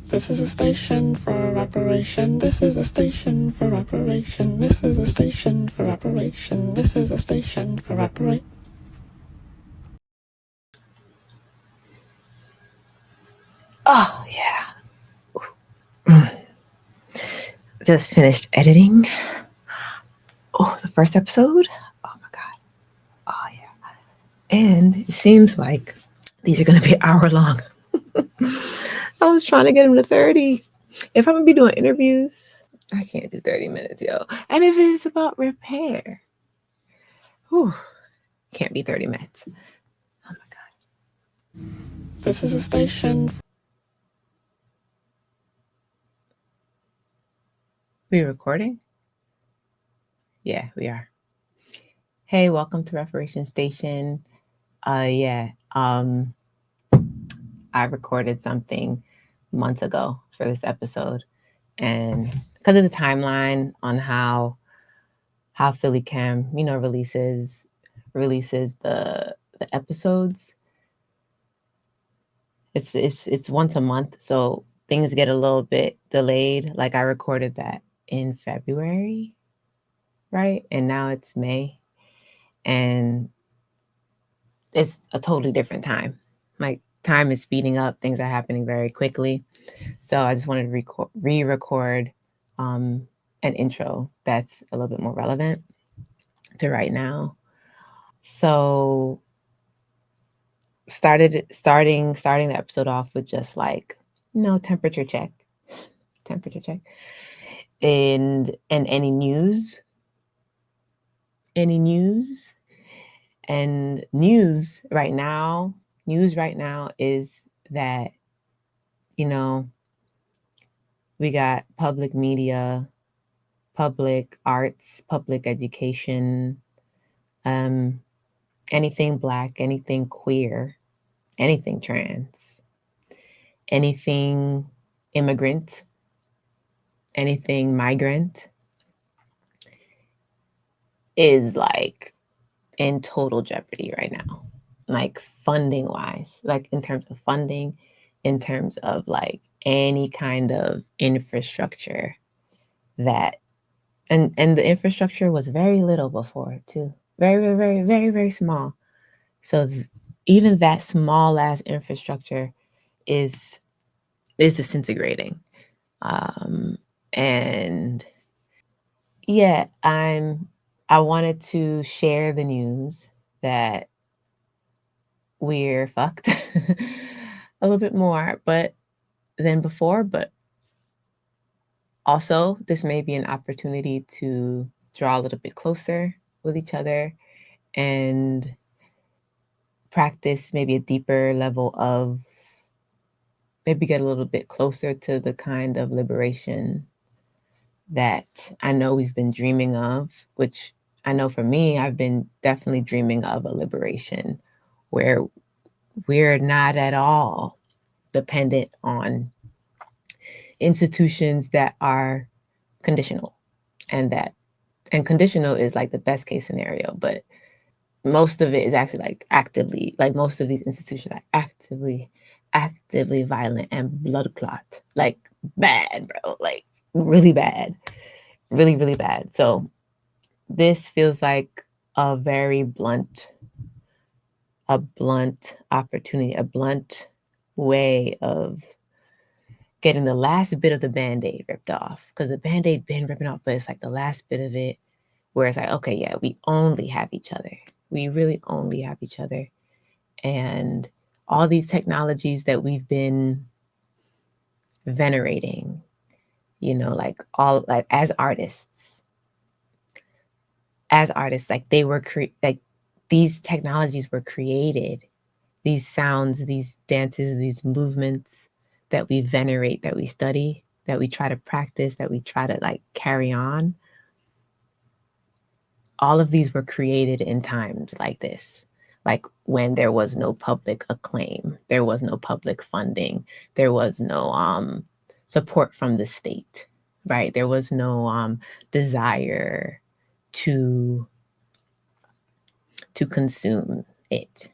This is a station for reparation. This is a station for reparation. This is a station for reparation. This is a station for reparation. Oh, yeah. Just finished editing. Oh, the first episode. Oh, my God. Oh, yeah. And it seems like these are going to be hour long. I was trying to get them to 30. If I'm going to be doing interviews, I can't do 30 minutes, yo. And if it's about repair, whew, can't be 30 minutes. Oh, my God. This is a station. We recording? Yeah, we are. Hey, welcome to Reparation Station. I recorded something months ago for this episode, and because of the timeline on how Philly Cam, releases the episodes, it's once a month, so things get a little bit delayed. Like I recorded that in February, right? And now it's May, and it's a totally different time. Like time is speeding up, things are happening very quickly. So I just wanted to re-record an intro that's a little bit more relevant to right now. So starting the episode off with just like temperature check, and any news, and news right now is that we got public media, public arts, public education, anything Black, anything queer, anything trans, anything immigrant, anything migrant is like in total jeopardy right now. Like funding wise, like in terms of funding, in terms of like any kind of infrastructure that and the infrastructure was very little before too. Very, very, very, very, very small. So even that small ass infrastructure is disintegrating. And yeah, I wanted to share the news that we're fucked a little bit more than before, but also this may be an opportunity to draw a little bit closer with each other and practice maybe a deeper level of maybe get a little bit closer to the kind of liberation that I know we've been dreaming of, which I know for me, I've been definitely dreaming of a liberation where we're not at all dependent on institutions that are conditional, and conditional is like the best case scenario, but most of it is actually like actively, like most of these institutions are actively violent and blood clot, like bad, bro, like really bad, really, really bad. So this feels like a very blunt opportunity, a blunt way of getting the last bit of the Band-Aid ripped off. Because the Band-Aid been ripping off, but it's like the last bit of it where it's like, okay, yeah, we only have each other. We really only have each other. And all these technologies that we've been venerating, like all like as artists, like they were like these technologies were created, these sounds, these dances, these movements that we venerate, that we study, that we try to practice, that we try to like carry on. All of these were created in times like this, like when there was no public acclaim, there was no public funding, there was no support from the state, right? There was no desire to consume it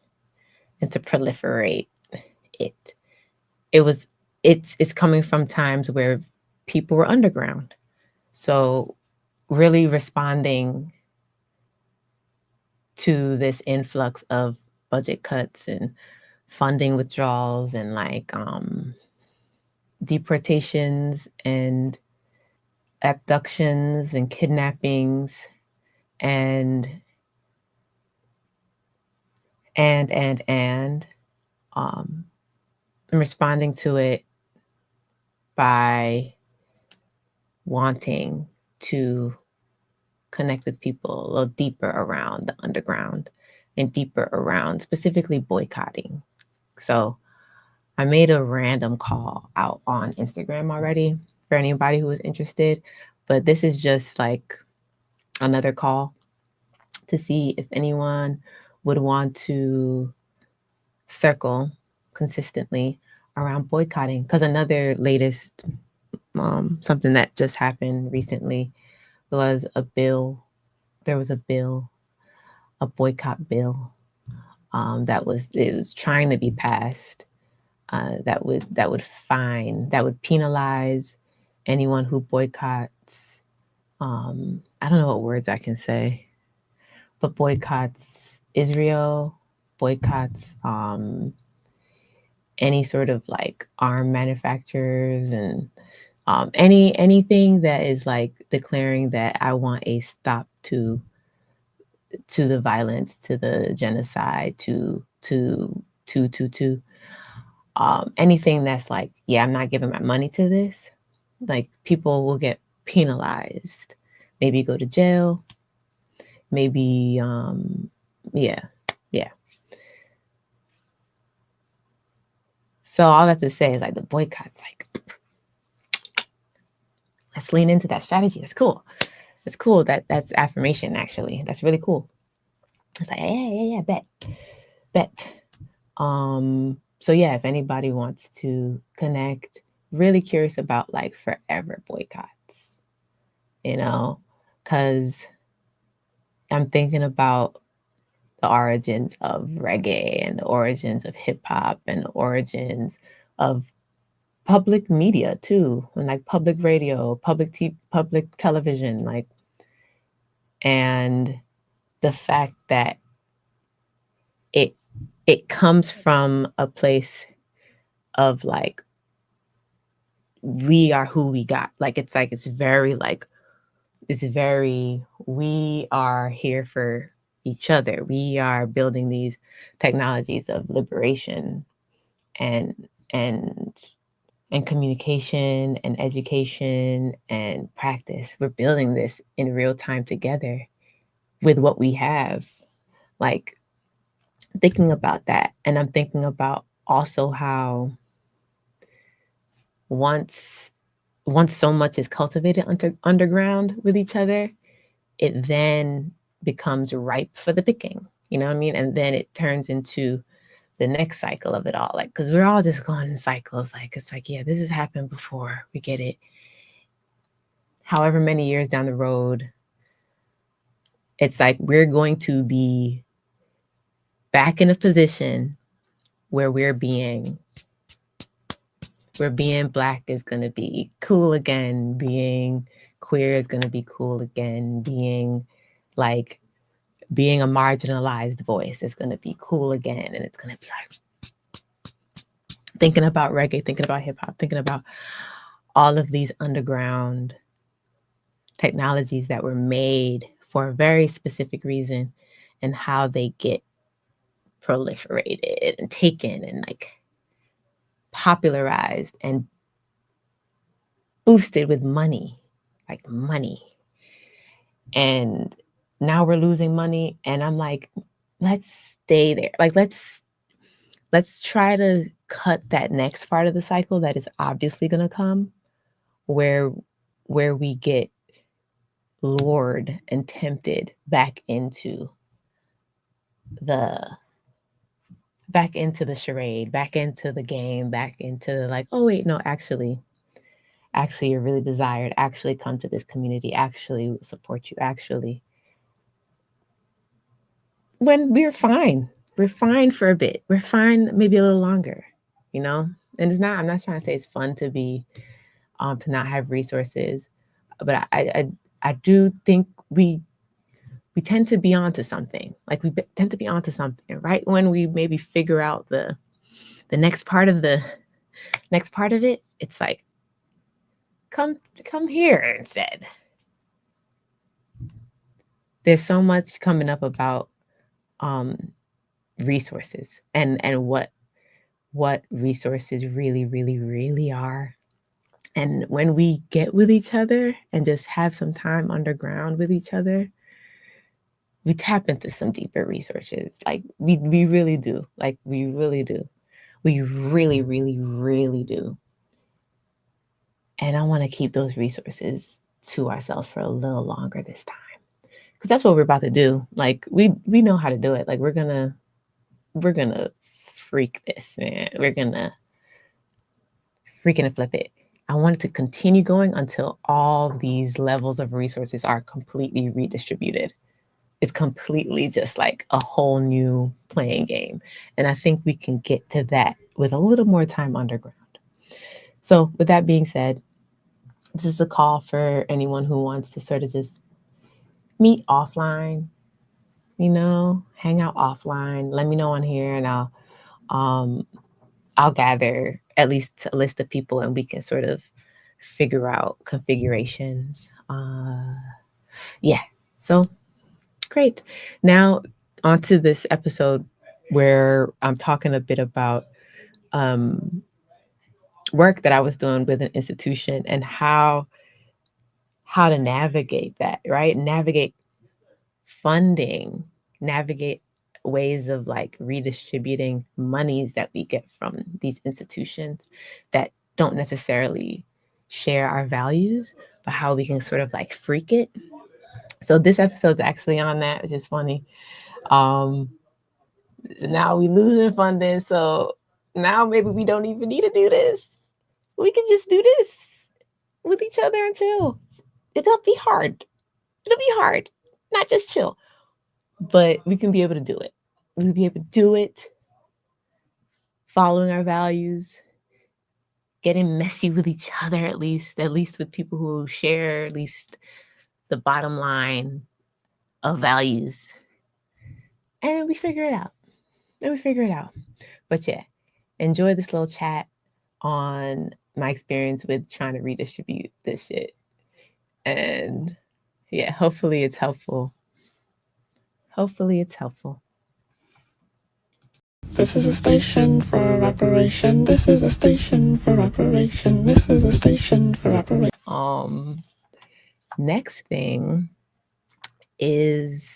and to proliferate it. It was it's coming from times where people were underground. So really responding to this influx of budget cuts and funding withdrawals and like deportations and abductions and kidnappings and and um, responding to it by wanting to connect with people a little deeper around the underground and deeper around specifically boycotting. So I made a random call out on Instagram already for anybody who was interested, but this is just like another call to see if anyone would want to circle consistently around boycotting. Because another latest something that just happened recently was a bill. There was a bill, a boycott bill that was it was trying to be passed. That would penalize anyone who boycotts. I don't know what words I can say, but boycotts Israel, boycotts any sort of like arm manufacturers and anything that is like declaring that I want a stop to the violence, to the genocide, to anything that's like, yeah, I'm not giving my money to this. Like people will get penalized, maybe go to jail, maybe yeah, yeah. So all I have to say is like the boycotts, like let's lean into that strategy. That's cool. That's cool. That's affirmation actually. That's really cool. It's like, yeah, bet. So yeah, if anybody wants to connect, really curious about like forever boycotts, you know, because I'm thinking about the origins of reggae and the origins of hip hop and the origins of public media too, and like public radio, public television, like, and the fact that it it comes from a place of like we are who we got. Like it's very like it's very we are here for each other. We are building these technologies of liberation and and and communication and education and practice. We're building this in real time together with what we have. Like thinking about that, and I'm thinking about also how once once so much is cultivated underground with each other, it then becomes ripe for the picking. You know what I mean? And then it turns into the next cycle of it all. Like, because we're all just going in cycles. Like, it's like, yeah, this has happened before. We get it. However many years down the road, it's like we're going to be back in a position where being black is going to be cool again, being queer is going to be cool again, like being a marginalized voice is going to be cool again, and it's going to be like thinking about reggae, thinking about hip hop, thinking about all of these underground technologies that were made for a very specific reason and how they get proliferated and taken and like popularized and boosted with money, like money. And now we're losing money, and I'm like, let's stay there. Like let's try to cut that next part of the cycle that is obviously going to come where we get lured and tempted the back into the charade, back into the game, back into like, oh wait, no, actually you're really desired, actually come to this community, actually support you, actually. When we're fine for a bit. We're fine maybe a little longer, you know? And I'm not trying to say it's fun to not have resources, but I do think we tend to be onto something. Like we tend to be onto something, right? When we maybe figure out the next part of it, it's like, come here instead. There's so much coming up about um, resources and what resources really, really, really are. And when we get with each other and just have some time underground with each other, we tap into some deeper resources. Like we really do. Like we really do. We really, really, really do. And I want to keep those resources to ourselves for a little longer this time. Because that's what we're about to do. Like we know how to do it. Like we're gonna freak this, man. We're gonna freaking flip it. I want it to continue going until all these levels of resources are completely redistributed. It's completely just like a whole new playing game. And I think we can get to that with a little more time underground. So, with that being said, this is a call for anyone who wants to sort of just meet offline, hang out offline. Let me know on here and um I'll gather at least a list of people and we can sort of figure out configurations. Yeah. So great. Now on to this episode where I'm talking a bit about um, work that I was doing with an institution and how to navigate that, right? Navigate funding, navigate ways of like redistributing monies that we get from these institutions that don't necessarily share our values, but how we can sort of like freak it. So this episode's actually on that, which is funny. Um, now we losing funding, so now maybe we don't even need to do this. We can just do this with each other and chill. It'll be hard. It'll be hard. Not just chill, but we can be able to do it. We can be able to do it, following our values, getting messy with each other at least with people who share at least the bottom line of values. And we figure it out. And we figure it out. But yeah, enjoy this little chat on my experience with trying to redistribute this shit. And yeah, hopefully it's helpful. Hopefully it's helpful. This is a station for reparation. This is a station for reparation. This is a station for reparation. Next thing is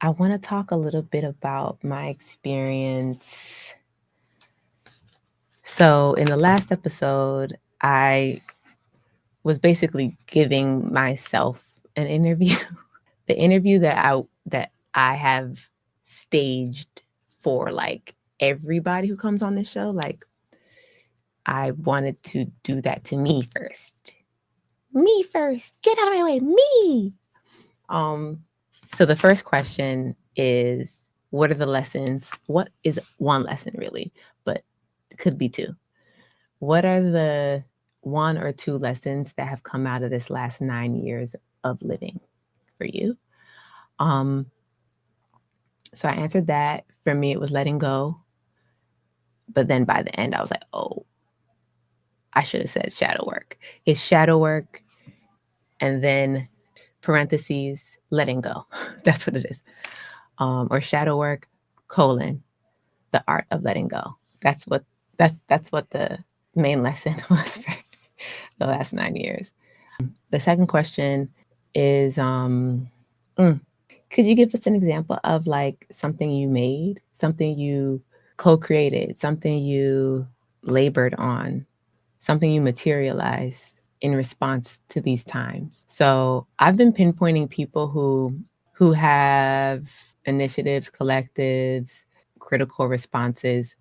I want to talk a little bit about my experience. So, in the last episode, I was basically giving myself an interview. The interview that I have staged for like everybody who comes on the show, like I wanted to do that to me first. Me first. Get out of my way. Me. Um so the first question is, what are the lessons? What is one lesson really? But it could be two. What are the one or two lessons that have come out of this last 9 years of living for you? So I answered that. For me, it was letting go. But then by the end, I was like, oh, I should have said shadow work. It's shadow work and then parentheses, letting go. That's what it is. Or shadow work, colon, the art of letting go. That's what the main lesson was for the last 9 years. The second question is, could you give us an example of like something you made, something you co-created, something you labored on, something you materialized in response to these times? So I've been pinpointing people who have initiatives, collectives, critical responses,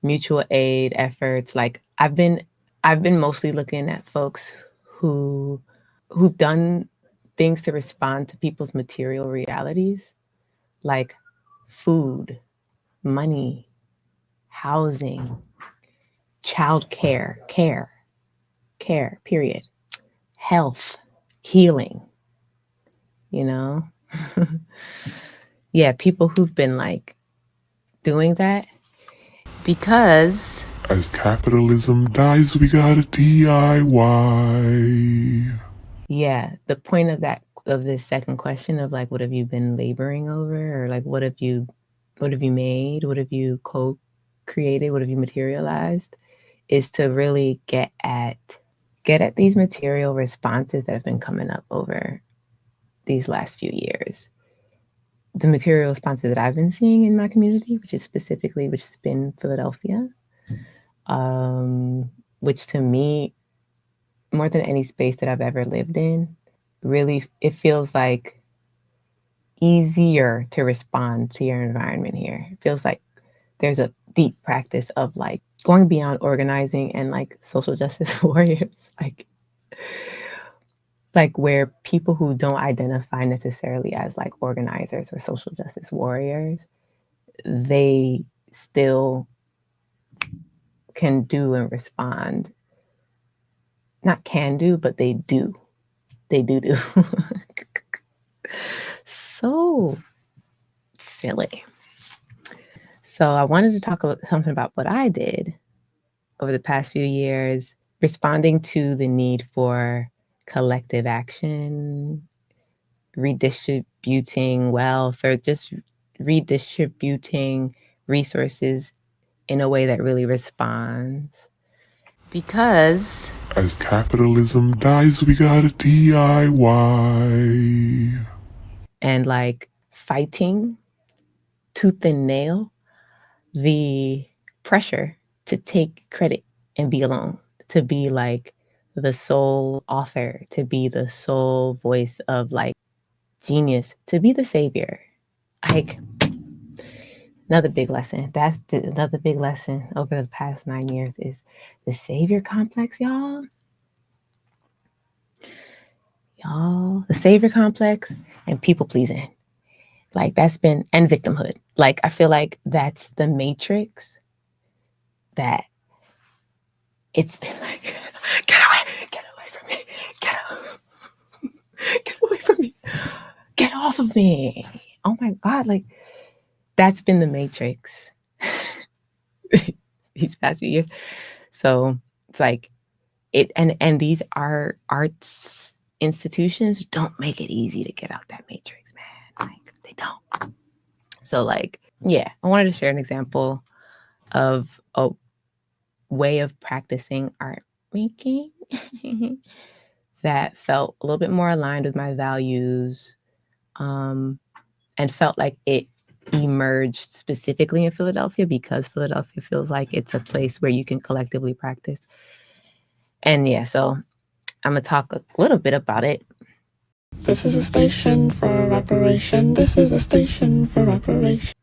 mutual aid efforts. Like I've been mostly looking at folks who who've done things to respond to people's material realities, like food, money, housing, child care, period. Health, healing, you know? Yeah, people who've been like doing that because as capitalism dies, we gotta DIY. Yeah, the point of this second question of like what have you been laboring over, or like what have you made, what have you co-created, what have you materialized, is to really get at these material responses that have been coming up over these last few years. The material responses that I've been seeing in my community, which has been Philadelphia, which to me, more than any space that I've ever lived in, really, it feels like easier to respond to your environment here. It feels like there's a deep practice of like going beyond organizing and like social justice warriors, like where people who don't identify necessarily as like organizers or social justice warriors, they still can do and respond. Not can do, but they do. They do. So silly. So I wanted to talk about something about what I did over the past few years, responding to the need for collective action, redistributing wealth, or just redistributing resources in a way that really responds. Because as capitalism dies, we gotta DIY. And like fighting tooth and nail the pressure to take credit and be alone, to be like the sole author, to be the sole voice of like genius, to be the savior. Like another big lesson. Another big lesson over the past 9 years is the savior complex, y'all. The savior complex and people pleasing. Like that's been, and victimhood. Like I feel like that's the matrix that it's been like, get away from me, get away from me, get off of me. Oh my God, like that's been the matrix these past few years. So it's like and these arts institutions don't make it easy to get out that matrix, man. Like they don't. So like, yeah, I wanted to share an example of a way of practicing art making that felt a little bit more aligned with my values, and felt like it emerged specifically in Philadelphia because Philadelphia feels like it's a place where you can collectively practice. And yeah, so I'm gonna talk a little bit about it. This is a station for reparation. This is a station for reparation.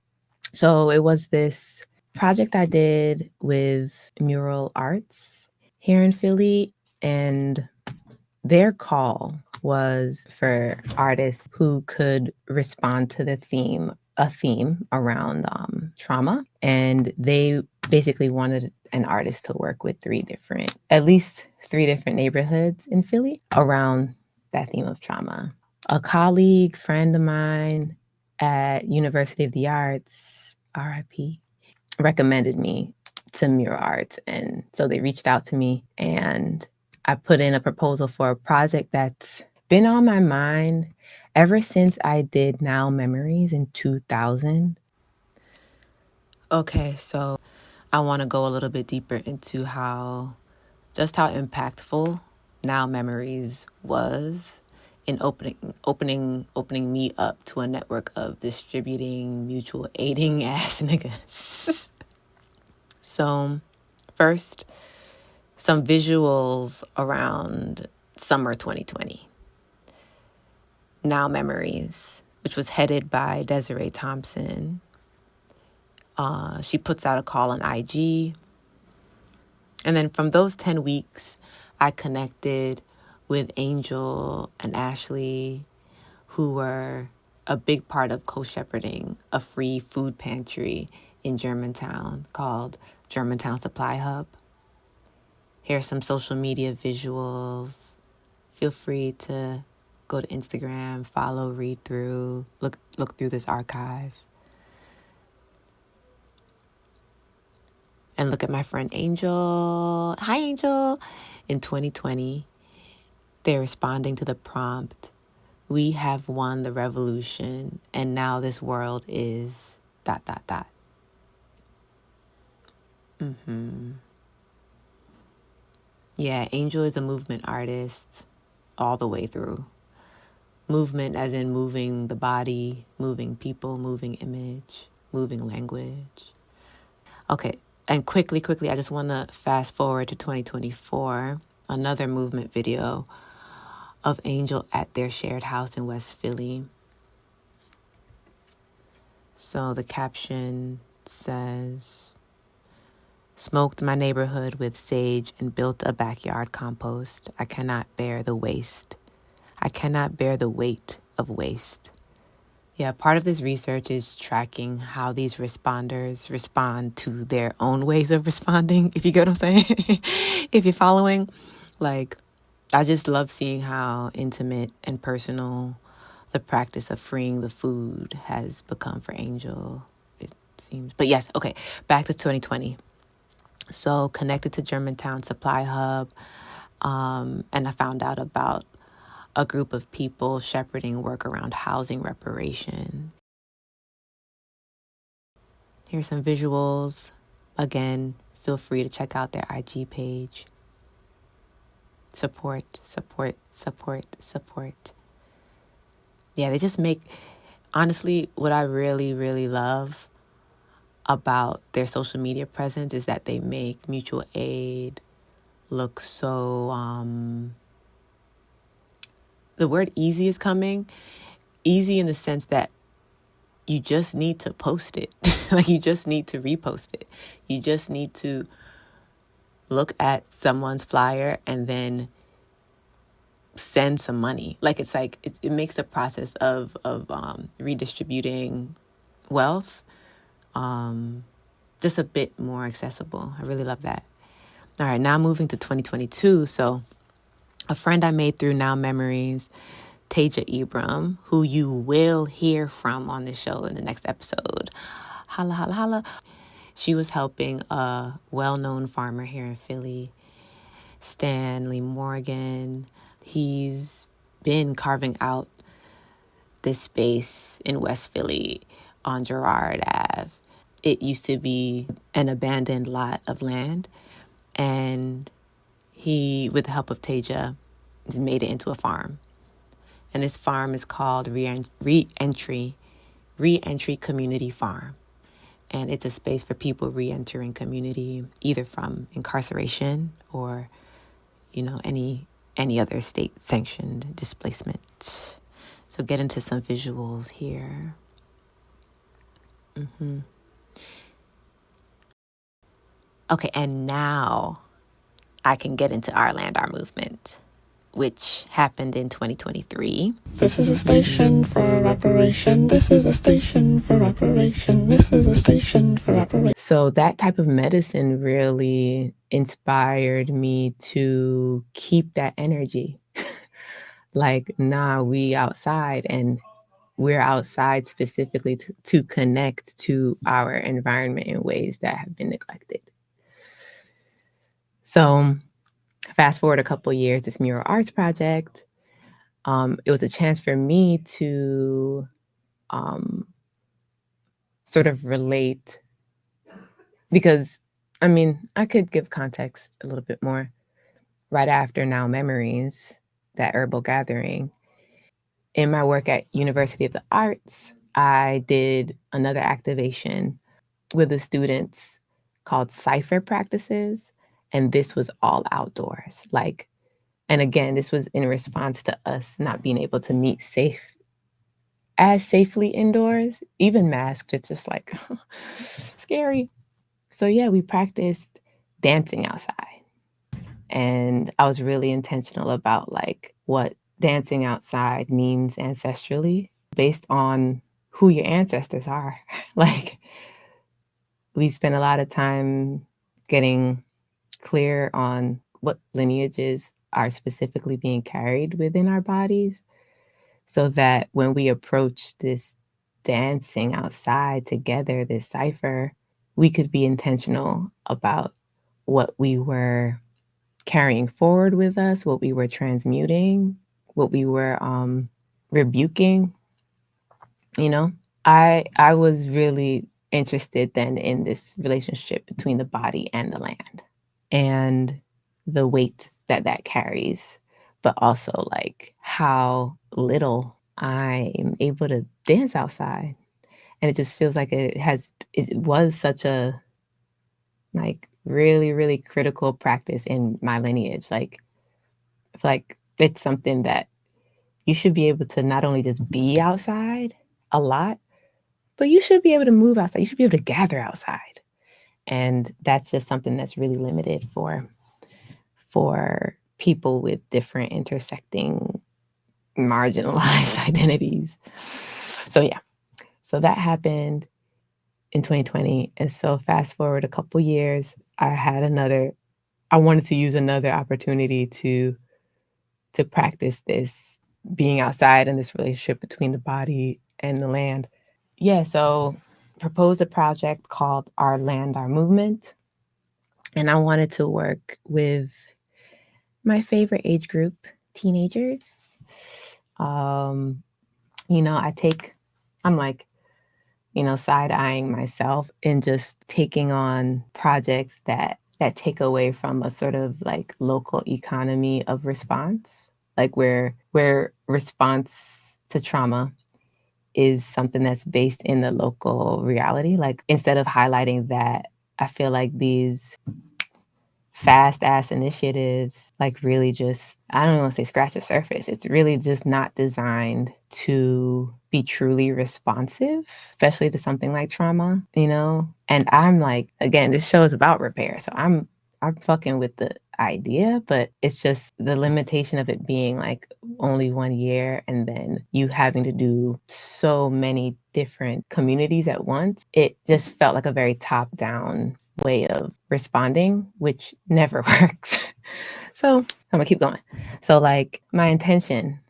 So it was this project I did with Mural Arts here in Philly, and their call was for artists who could respond to a theme around trauma. And they basically wanted an artist to work with at least three different neighborhoods in Philly around that theme of trauma. A colleague, friend of mine at University of the Arts, RIP, recommended me to Mural Arts. And so they reached out to me and I put in a proposal for a project that's been on my mind ever since I did Now Memories in 2000. Okay, so I want to go a little bit deeper into how impactful Now Memories was in opening me up to a network of distributing, mutual aiding ass niggas. So, first, some visuals around summer 2020. Now Memories, which was headed by Desiree Thompson. She puts out a call on IG. And then from those 10 weeks, I connected with Angel and Ashley, who were a big part of co-shepherding a free food pantry in Germantown called Germantown Supply Hub. Here are some social media visuals. Feel free to go to Instagram, follow, read through, look through this archive. And look at my friend Angel. Hi, Angel. In 2020, they're responding to the prompt, "We have won the revolution, and now this world is ... Yeah, Angel is a movement artist all the way through. Movement as in moving the body, moving people, moving image, moving language. Okay, and quickly, I just want to fast forward to 2024, another movement video of Angel at their shared house in West Philly. So the caption says, "Smoked my neighborhood with sage and built a backyard compost. I cannot bear the waste. I cannot bear the weight of waste." Yeah, part of this research is tracking how these responders respond to their own ways of responding, if you get what I'm saying. If you're following, like, I just love seeing how intimate and personal the practice of freeing the food has become for Angel, it seems. But yes, okay, back to 2020. So connected to Germantown Supply Hub, and I found out about a group of people shepherding work around housing reparation. Here's some visuals. Again, feel free to check out their IG page. Support. Yeah, they just make, honestly, what I really, really love about their social media presence is that they make mutual aid look so, the word easy is coming. Easy in the sense that you just need to post it. Like, you just need to repost it. You just need to look at someone's flyer and then send some money. Like, it's like, it makes the process of redistributing wealth just a bit more accessible. I really love that. All right, now moving to 2022. So a friend I made through Now Memories, Taja Ibram, who you will hear from on this show in the next episode. Holla, holla, holla. She was helping a well-known farmer here in Philly, Stanley Morgan. He's been carving out this space in West Philly on Girard Ave. It used to be an abandoned lot of land, and he, with the help of Taja, made it into a farm. And this farm is called Reentry Community Farm. And it's a space for people re-entering community, either from incarceration or, any other state-sanctioned displacement. So get into some visuals here. Okay, and now I can get into Our Land, Our Movement, which happened in 2023. This is a station for reparation. This is a station for reparation. This is a station for reparation. So that type of medicine really inspired me to keep that energy. Like, nah, we outside, and we're outside specifically to connect to our environment in ways that have been neglected. So fast forward a couple of years, this mural arts project, it was a chance for me to sort of relate, because, I could give context a little bit more. Right after Now Memories, that herbal gathering, in my work at University of the Arts, I did another activation with the students called Cipher Practices. And this was all outdoors. And again, this was in response to us not being able to meet safely indoors, even masked. It's just like scary. So yeah, we practiced dancing outside. And I was really intentional about what dancing outside means ancestrally based on who your ancestors are. We spent a lot of time getting clear on what lineages are specifically being carried within our bodies, so that when we approach this dancing outside together, this cipher, we could be intentional about what we were carrying forward with us, what we were transmuting, what we were rebuking. You know, I was really interested then in this relationship between the body and the land, and the weight that that carries, but also like how little I'm able to dance outside. And it just feels like it was such a like really, really critical practice in my lineage. Like I feel like it's something that you should be able to not only just be outside a lot, but you should be able to move outside. You should be able to gather outside. And that's just something that's really limited for people with different intersecting marginalized identities. So yeah. So that happened in 2020. And so fast forward a couple years, I wanted to use another opportunity to practice this being outside and this relationship between the body and the land. Yeah, so proposed a project called Our Land, Our Movement. And I wanted to work with my favorite age group, teenagers. Um, I'm like, side eyeing myself and just taking on projects that take away from a sort of like local economy of response, like where response to trauma is something that's based in the local reality. Like instead of highlighting that, I feel like these fast ass initiatives like really just, I don't want to say scratch the surface. It's really just not designed to be truly responsive, especially to something like trauma, And I'm like, again, this show is about repair. So I'm fucking with the idea, but it's just the limitation of it being like only 1 year and then you having to do so many different communities at once. It just felt like a very top down way of responding, which never works. So I'm gonna keep going. So like my intention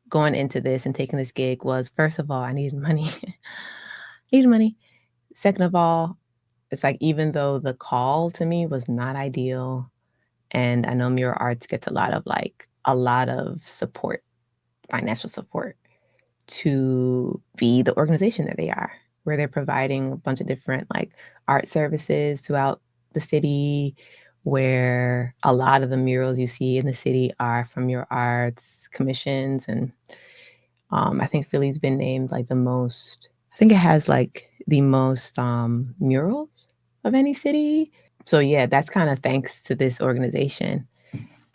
going into this and taking this gig was, first of all, I needed money. Needed money. Second of all, it's like even though the call to me was not ideal, and I know Mirror Arts gets a lot of support, financial support, to be the organization that they are, where they're providing a bunch of different like art services throughout the city, where a lot of the murals you see in the city are from Mirror Arts commissions. And I think Philly's been named like I think it has like the most murals of any city. So yeah, that's kind of thanks to this organization.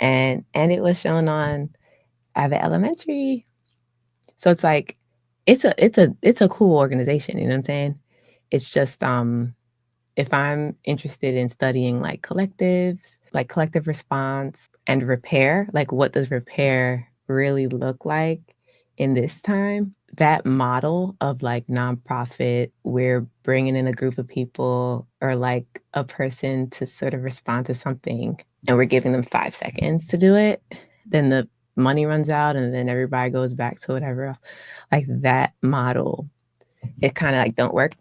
And it was shown on Abbott Elementary. So it's like it's a cool organization, you know what I'm saying? It's just if I'm interested in studying like collectives, like collective response and repair, like what does repair really look like in this time? That model of like nonprofit, we're bringing in a group of people or like a person to sort of respond to something and we're giving them 5 seconds to do it. Then the money runs out and then everybody goes back to whatever else. Like that model, it kind of like don't work.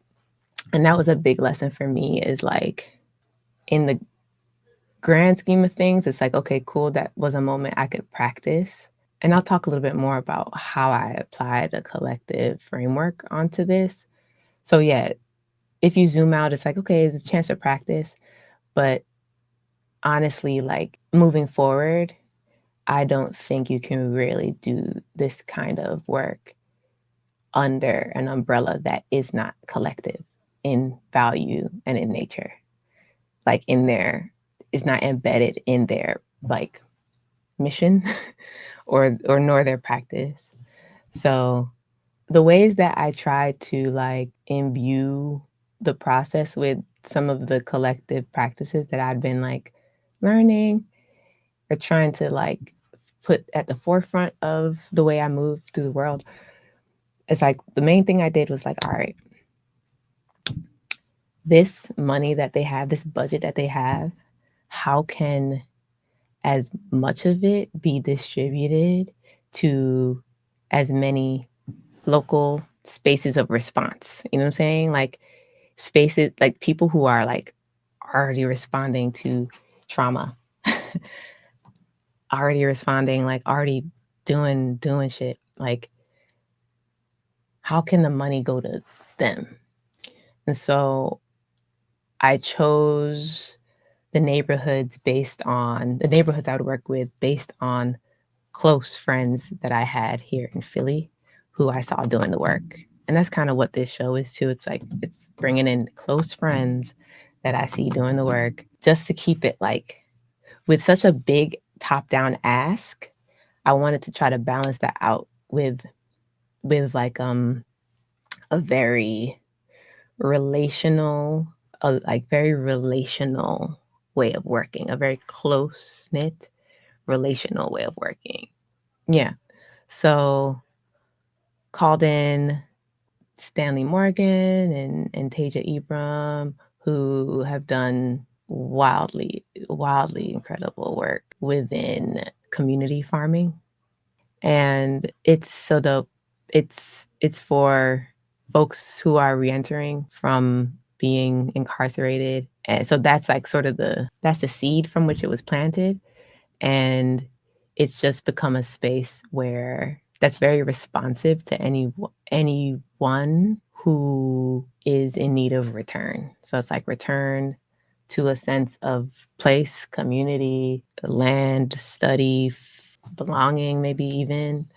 And that was a big lesson for me, is like in the grand scheme of things, it's like, okay, cool. That was a moment I could practice. And I'll talk a little bit more about how I applied a collective framework onto this. So yeah, if you zoom out, it's like, okay, it's a chance to practice. But honestly, like moving forward, I don't think you can really do this kind of work under an umbrella that is not collective in value and in nature. Like in their, is not embedded in their like mission or nor their practice. So the ways that I try to like imbue the process with some of the collective practices that I've been like learning or trying to like put at the forefront of the way I move through the world, it's like the main thing I did was like, all right, this money that they have, this budget that they have, how can as much of it be distributed to as many local spaces of response. You know what I'm saying? Like spaces, like people who are like already responding to trauma, already responding, like already doing shit. Like, how can the money go to them? And so I chose the neighborhoods I would work with based on close friends that I had here in Philly who I saw doing the work. And that's kind of what this show is too. It's like it's bringing in close friends that I see doing the work just to keep it like with such a big top-down ask. I wanted to try to balance that out with like a very relational, very relational way of working, a very close knit relational way of working. Yeah. So called in Stanley Morgan and Taja Ibram, who have done wildly incredible work within community farming. And it's so dope. It's for folks who are reentering from being incarcerated. And so that's like sort of that's the seed from which it was planted. And it's just become a space where that's very responsive to anyone who is in need of return. So it's like return to a sense of place, community, land, study, belonging, maybe even.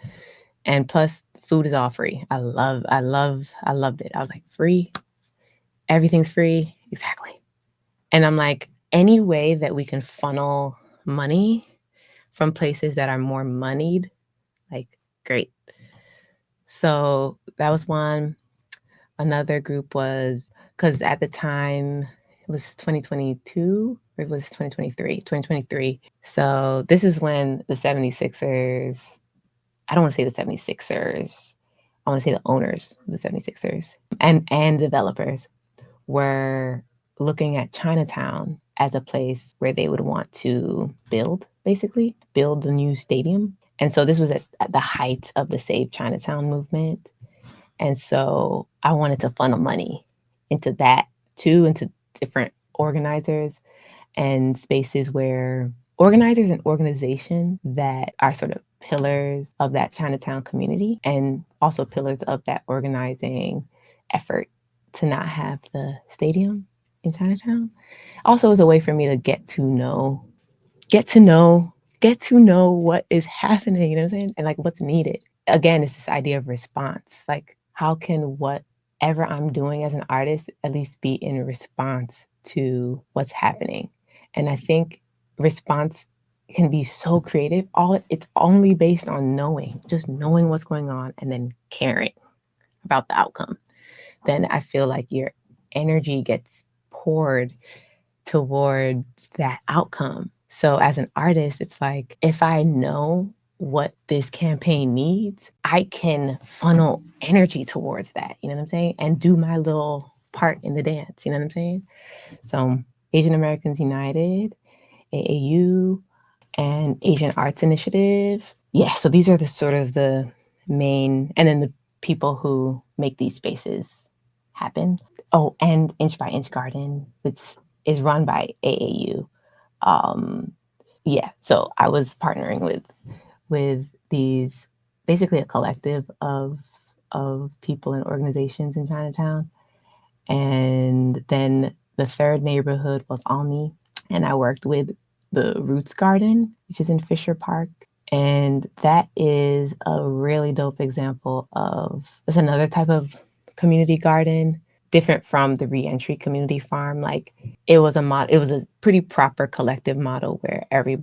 And plus food is all free. I loved it. I was like, free? Everything's free? Exactly. And I'm like, any way that we can funnel money from places that are more moneyed, like, great. So that was one. Another group was, because at the time it was 2022 or it was 2023. So this is when the 76ers, I don't want to say the 76ers, I want to say the owners of the 76ers and developers were looking at Chinatown as a place where they would want to build the new stadium. And so this was at the height of the Save Chinatown movement. And so I wanted to funnel money into that too, into different organizers and spaces where organizers and organizations that are sort of pillars of that Chinatown community and also pillars of that organizing effort to not have the stadium in Chinatown. Also was a way for me to get to know what is happening, you know what I'm saying? And like what's needed. Again, it's this idea of response. Like, how can whatever I'm doing as an artist at least be in response to what's happening? And I think response can be so creative. It's only based on just knowing what's going on and then caring about the outcome. Then I feel like your energy gets poured towards that outcome. So as an artist, it's like, if I know what this campaign needs, I can funnel energy towards that, you know what I'm saying? And do my little part in the dance, you know what I'm saying? So Asian Americans United, AAU, and Asian Arts Initiative. Yeah, so these are the sort of the main, and then the people who make these spaces happen. Oh, and Inch by Inch Garden, which is run by AAU. Yeah, so I was partnering with these, basically a collective of people and organizations in Chinatown. And then the third neighborhood was Almy, and I worked with the Roots Garden, which is in Fisher Park. And that is a really dope example of, it's another type of community garden, different from the reentry community farm. Like it was a pretty proper collective model where every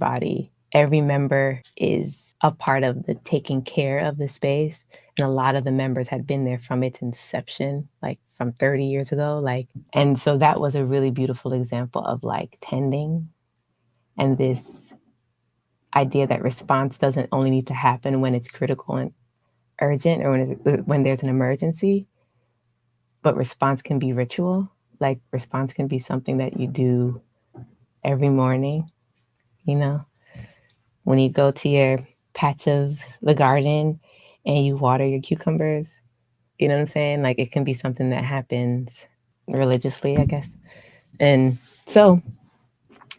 member is a part of the taking care of the space. And a lot of the members had been there from its inception, like from 30 years ago. And so that was a really beautiful example of like tending and this idea that response doesn't only need to happen when it's critical and urgent or when there's an emergency, but response can be ritual. Like response can be something that you do every morning, you know? when you go to your patch of the garden and you water your cucumbers. You know what I'm saying? Like it can be something that happens religiously, I guess. And so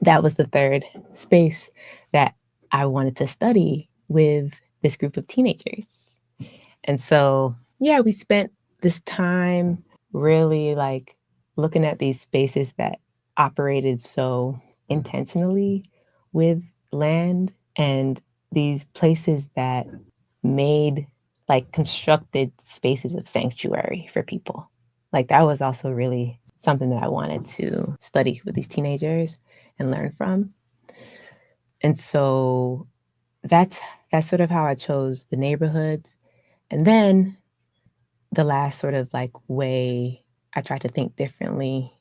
that was the third space that I wanted to study with this group of teenagers. And so, yeah, we spent this time really like looking at these spaces that operated so intentionally with land and these places that made like constructed spaces of sanctuary for people. Like that was also really something that I wanted to study with these teenagers and learn from. And so that's sort of how I chose the neighborhoods. And then the last sort of like way I tried to think differently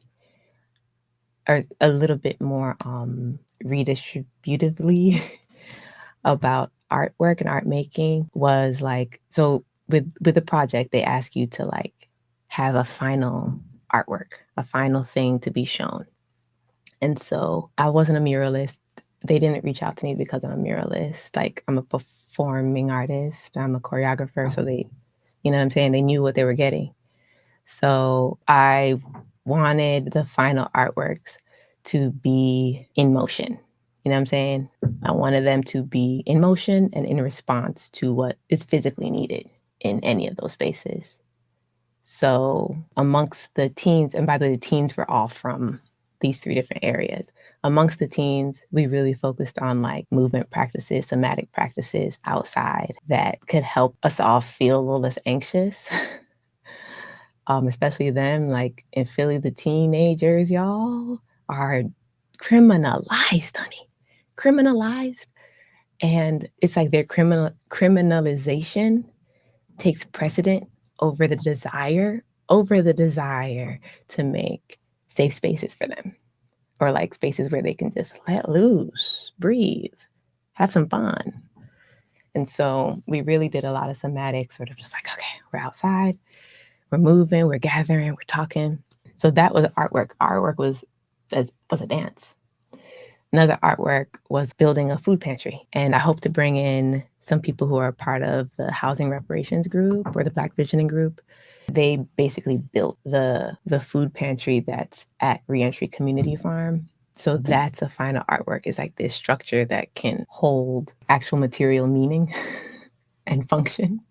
or a little bit more redistributively about artwork and art making was like, so with the project they ask you to like have a final artwork, a final thing to be shown. And so I wasn't a muralist. They didn't reach out to me because I'm a muralist. Like I'm a performing artist, I'm a choreographer, so they, you know what I'm saying, they knew what they were getting. So I wanted the final artworks to be in motion. You know what I'm saying? I wanted them to be in motion and in response to what is physically needed in any of those spaces. So amongst the teens, and by the way, the teens were all from these three different areas. Amongst the teens, we really focused on like movement practices, somatic practices outside that could help us all feel a little less anxious. Especially them, like in Philly, the teenagers, y'all, are criminalized, honey. Criminalized. And it's like their criminalization takes precedent over the desire to make safe spaces for them, or like spaces where they can just let loose, breathe, have some fun. And so we really did a lot of somatic sort of just like, okay, we're outside, we're moving, we're gathering, we're talking. So that was artwork. Artwork was a dance. Another artwork was building a food pantry. And I hope to bring in some people who are part of the housing reparations group or the Black Visioning group. They basically built the food pantry that's at Reentry Community Farm. So that's a final artwork. It's like this structure that can hold actual material meaning and function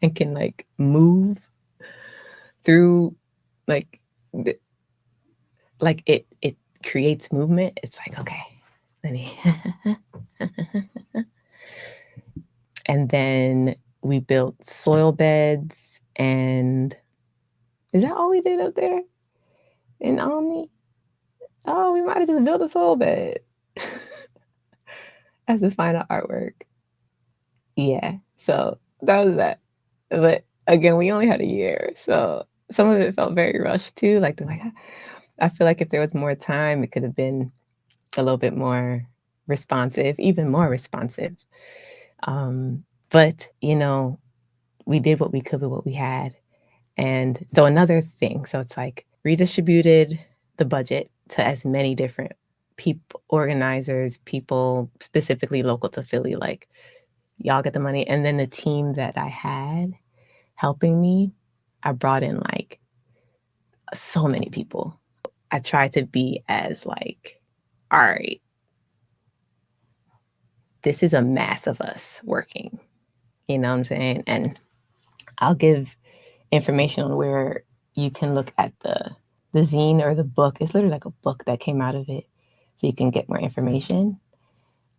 and can like move through like it creates movement. It's like, okay, let me and then we built soil beds. And is that all we did up there in Omni? Oh, we might have just built a soil bed as the final artwork. Yeah, so that was that. But again, we only had a year, so some of it felt very rushed too. Like they're like, I feel like if there was more time, it could have been a little bit more responsive, even more responsive. But you know, we did what we could with what we had. And so another thing, so it's like redistributed the budget to as many different people, organizers, people specifically local to Philly, like y'all get the money. And then the team that I had helping me, I brought in like so many people. I tried to be as like, all right, this is a mass of us working, you know what I'm saying? And I'll give information on where you can look at the zine or the book. It's literally like a book that came out of it, so you can get more information.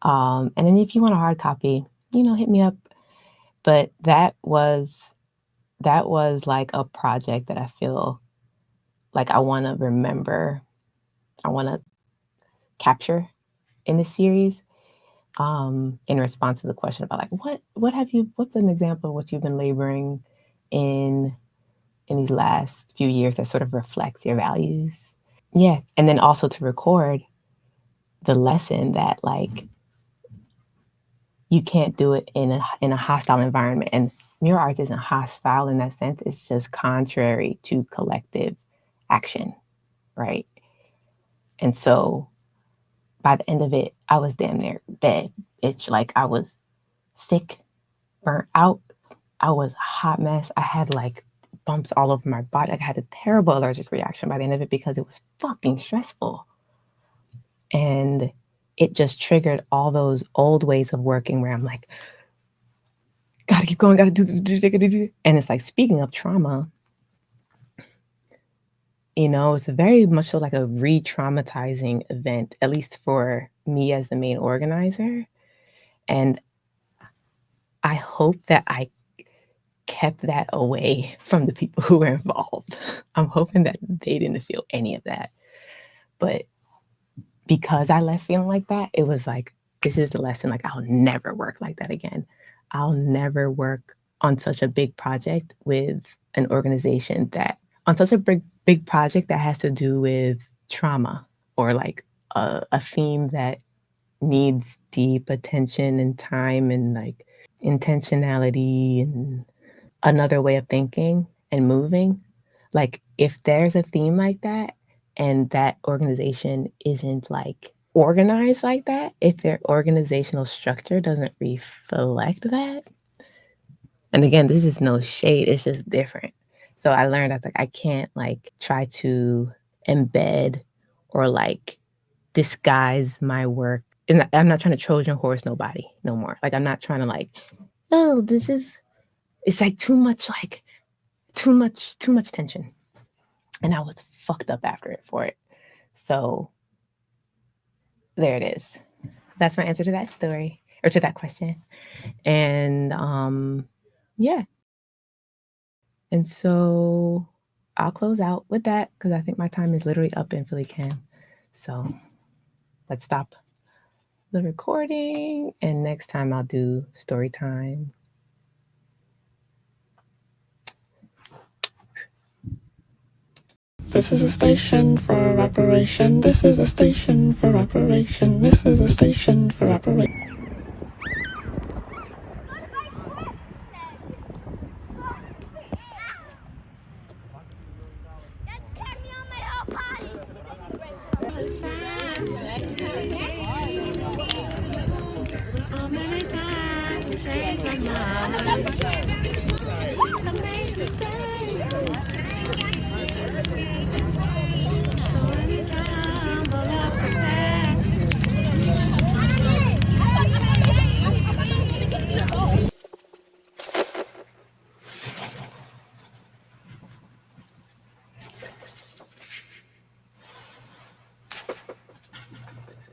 And then if you want a hard copy, you know, hit me up. But that was like a project that I feel like I want to remember, I want to capture in this series. In response to the question about like what's an example of what you've been laboring in these last few years that sort of reflects your values. Yeah. And then also to record the lesson that like you can't do it in a hostile environment. And mural arts isn't hostile in that sense. It's just contrary to collective action, right? And so by the end of it, I was damn near dead. It's like I was sick, burnt out. I was a hot mess. I had like bumps all over my body. Like I had a terrible allergic reaction by the end of it because it was fucking stressful. And it just triggered all those old ways of working where I'm like, gotta keep going, gotta do. And it's like, speaking of trauma, it's very much so like a re-traumatizing event, at least for me as the main organizer. And I hope that I kept that away from the people who were involved. I'm hoping that they didn't feel any of that. But because I left feeling like that, it was like, this is the lesson. Like, I'll never work like that again. I'll never work on such a big project with an organization on such a big project that has to do with trauma or like a theme that needs deep attention and time and like intentionality and another way of thinking and moving. Like, if there's a theme like that and that organization isn't like organized like that, if their organizational structure doesn't reflect that, and again, this is no shade, it's just different. So I learned I was like, I can't like try to embed or like disguise my work. And I'm not trying to Trojan horse nobody no more. Like, I'm not trying to like, oh, it's like too much tension. And I was fucked up after it for it. So there it is. That's my answer to that story or to that question. And yeah. And so I'll close out with that because I think my time is literally up in Philly Cam. So let's stop the recording. And next time I'll do story time. This is a station for reparation. This is a station for reparation. This is a station for reparation.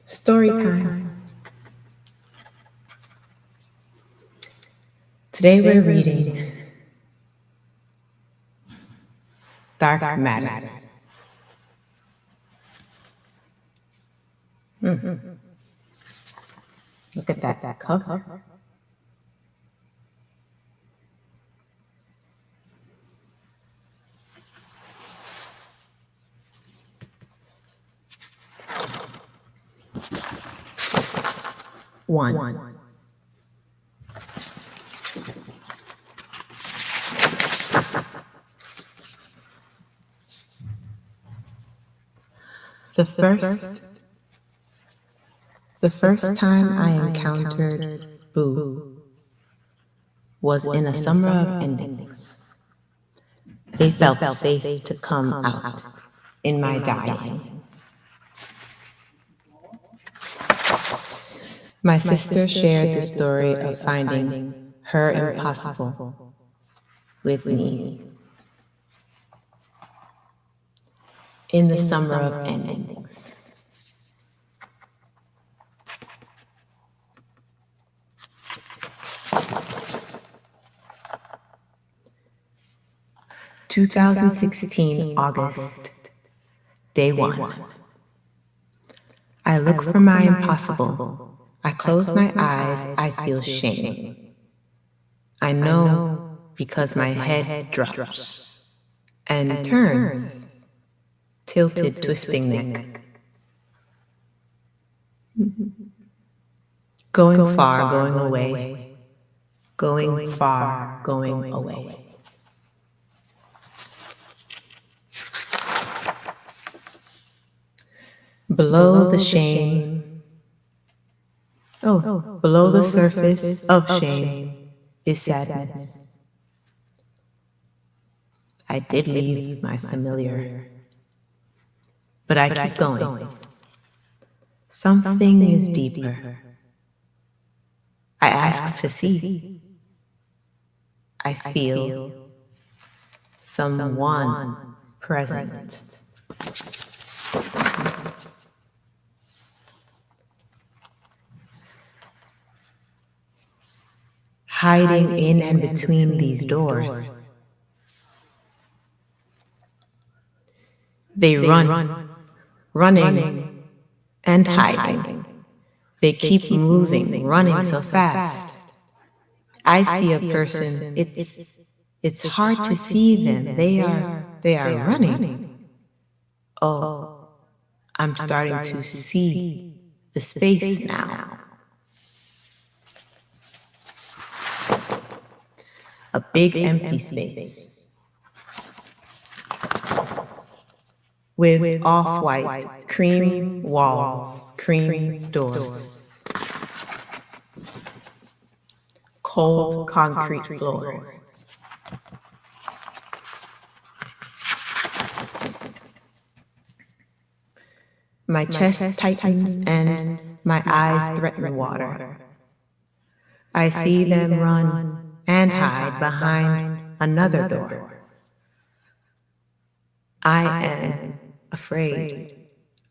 Story time. Today we're reading Dark Matters. Look at that cover. One. The first time I encountered Boo was in a summer of endings. They felt safe to come out in my dying. My sister shared the story of finding her impossible with me in the summer of endings. (2016) August, day 1. I look for my impossible. I close my eyes, I feel shame. I know because my head drops and turns, tilted, twisting neck. Going far, going away. Going far, going away. Below the shame, Oh, below the surface of shame is sadness. I did leave my familiar, but I keep going. Something is deeper. I ask to see. I feel someone present. Hiding in and between these doors. They run, running and hiding. They keep moving, running so fast. I see a person, it's hard to see them. They are running. Oh, I'm starting to see the space now. A big empty space with off-white, cream walls, cream doors, cold concrete floors. My chest tightens and my eyes threaten water. I see them run and hide behind another door. I am afraid.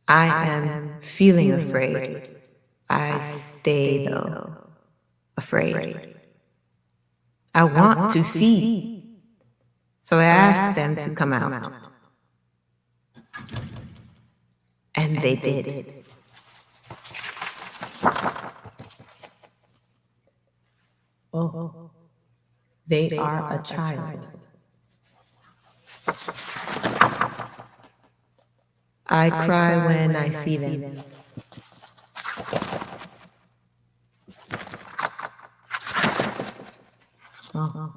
I am feeling afraid. I stay though, afraid. I want to see. So I ask them to come out. And they did. Oh, they are a child. I cry when I see them. Oh.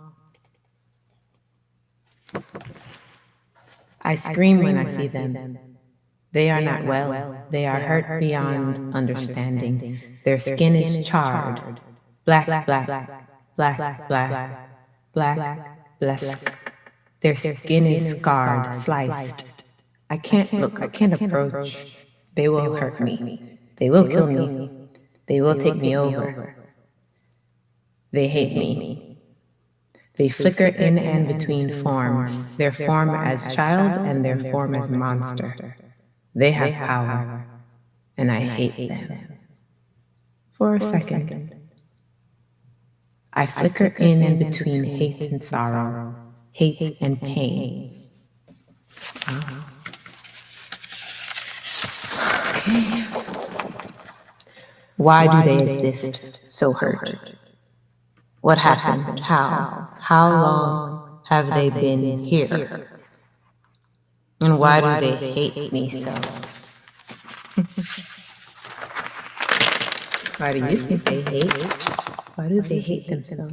I scream when I see them. They are not well. They are hurt beyond understanding. Their skin is charred. Black, black, black, black, black, black. Their skin is scarred, sliced. I can't look, I can't approach. They will hurt me. They will kill me. They will take me over. They hate me. They flicker in and between forms, their form as child and their form as monster. They have power, and I hate them. For a second, I flicker in and between hate and sorrow, hate and pain. Okay. Why do they exist so hurt? What happened? How? How long have they been here? And why do they hate me so? Why do you think they hate? Why do they hate them so?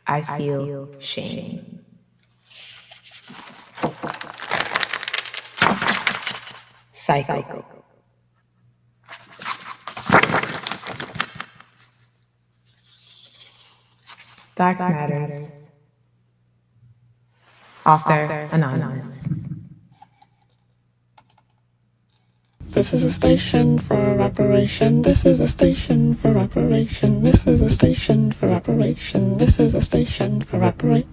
I feel shame. Cycle. Dark Matters. Author Anonymous. This is a station for reparation. This is a station for reparation. This is a station for reparation. This is a station for reparation.